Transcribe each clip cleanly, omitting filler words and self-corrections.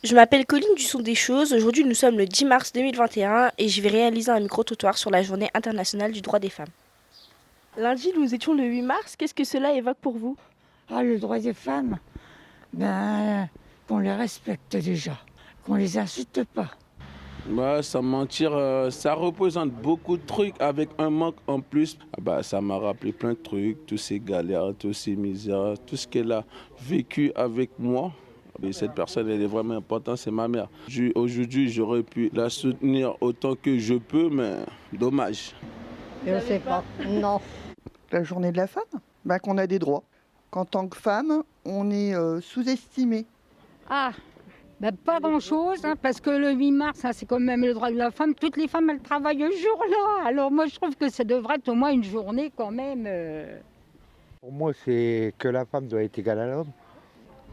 Je m'appelle Colline du Son des Choses. Aujourd'hui, nous sommes le 10 mars 2021 et je vais réaliser un micro-trottoir sur la journée internationale du droit des femmes. Lundi, nous étions le 8 mars. Qu'est-ce que cela évoque pour vous? Ah, le droit des femmes, qu'on les respecte déjà, qu'on les insulte pas. Sans mentir, ça représente beaucoup de trucs avec un manque en plus. Ça m'a rappelé plein de trucs, tous ces galères, tous ces misères, tout ce qu'elle a vécu avec moi. Et cette personne, elle est vraiment importante, c'est ma mère. Aujourd'hui, j'aurais pu la soutenir autant que je peux, mais dommage. Je ne sais pas. Non. La journée de la femme, qu'on a des droits. Qu'en tant que femme, on est sous-estimé. Ah, pas grand-chose, parce que le 8 mars, c'est quand même le droit de la femme. Toutes les femmes, elles travaillent ce jour-là. Alors moi, je trouve que ça devrait être au moins une journée quand même. Pour moi, c'est que la femme doit être égale à l'homme.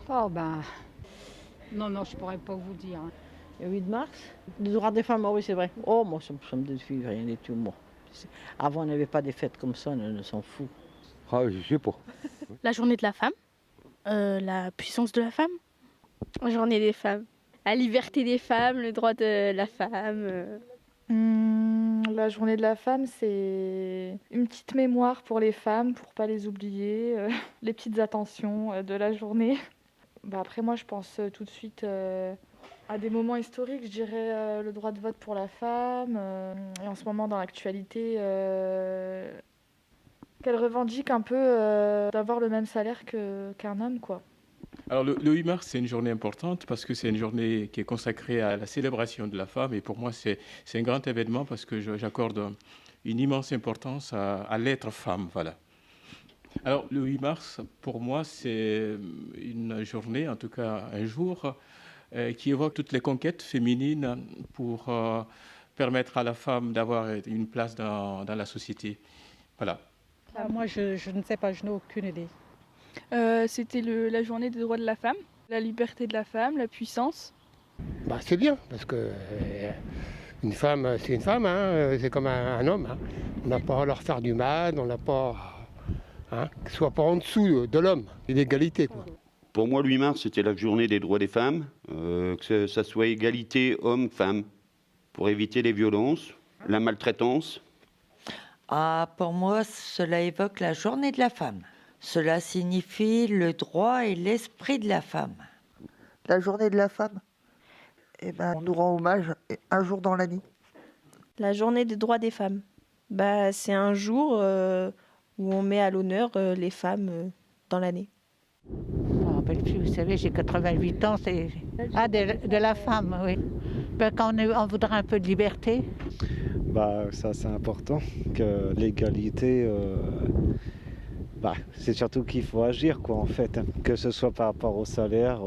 Oh non, je pourrais pas vous dire. Le 8 mars, le droit des femmes, oui, c'est vrai. Oh, moi, ça me défie rien du tout, moi. Avant, on n'avait pas des fêtes comme ça, on s'en fout. Ah, je sais pas. La journée de la femme, la puissance de la femme, la journée des femmes, la liberté des femmes, le droit de la femme. La journée de la femme, c'est une petite mémoire pour les femmes, pour pas les oublier, les petites attentions de la journée. Après, moi, je pense tout de suite à des moments historiques, je dirais le droit de vote pour la femme, et en ce moment, dans l'actualité, qu'elle revendique un peu d'avoir le même salaire qu'un homme, quoi. Alors le 8 mars, c'est une journée importante parce que c'est une journée qui est consacrée à la célébration de la femme et pour moi, c'est un grand événement parce que j'accorde une immense importance à l'être femme, voilà. Alors le 8 mars, pour moi, c'est une journée, en tout cas un jour, qui évoque toutes les conquêtes féminines pour permettre à la femme d'avoir une place dans la société. Voilà. Moi, je ne sais pas, je n'ai aucune idée. C'était la journée des droits de la femme, la liberté de la femme, la puissance. C'est bien, parce que une femme, c'est une femme, c'est comme un homme. On n'a pas à leur faire du mal, on n'a pas... que ce soit pas en dessous de l'homme, et l'égalité, quoi. Pour moi, le 8 mars, c'était la journée des droits des femmes, que ça soit égalité homme-femme, pour éviter les violences, la maltraitance. Pour moi, cela évoque la journée de la femme. Cela signifie le droit et l'esprit de la femme. La journée de la femme, on nous rend hommage un jour dans l'année. La journée des droits des femmes, c'est un jour où on met à l'honneur les femmes dans l'année. Je me rappelle plus, vous savez, j'ai 88 ans, c'est de la femme, oui. Quand on voudrait un peu de liberté. Ça c'est important, que l'égalité, c'est surtout qu'il faut agir, quoi, en fait, que ce soit par rapport au salaire,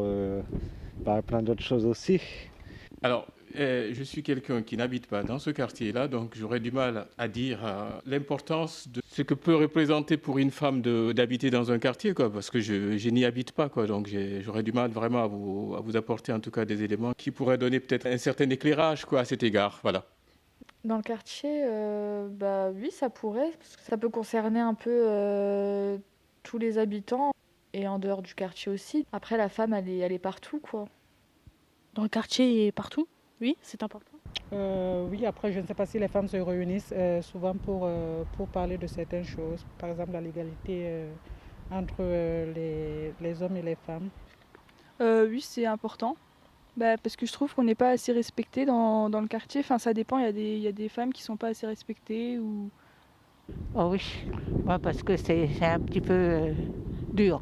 plein d'autres choses aussi. Alors, je suis quelqu'un qui n'habite pas dans ce quartier-là, donc j'aurais du mal à dire l'importance de ce que peut représenter pour une femme d'habiter dans un quartier, quoi, parce que je n'y habite pas, quoi, donc j'aurais du mal vraiment à vous apporter en tout cas des éléments qui pourraient donner peut-être un certain éclairage, quoi, à cet égard, voilà. Dans le quartier, oui, ça pourrait, parce que ça peut concerner un peu tous les habitants, et en dehors du quartier aussi. Après, la femme, elle est partout, quoi. Dans le quartier et partout, oui, c'est important. Oui, après, je ne sais pas si les femmes se réunissent souvent pour parler de certaines choses, par exemple la l'égalité entre les hommes et les femmes. Oui, c'est important. Parce que je trouve qu'on n'est pas assez respecté dans le quartier. Enfin, ça dépend, il y a des femmes qui ne sont pas assez respectées. Oh oui, parce que c'est un petit peu dur.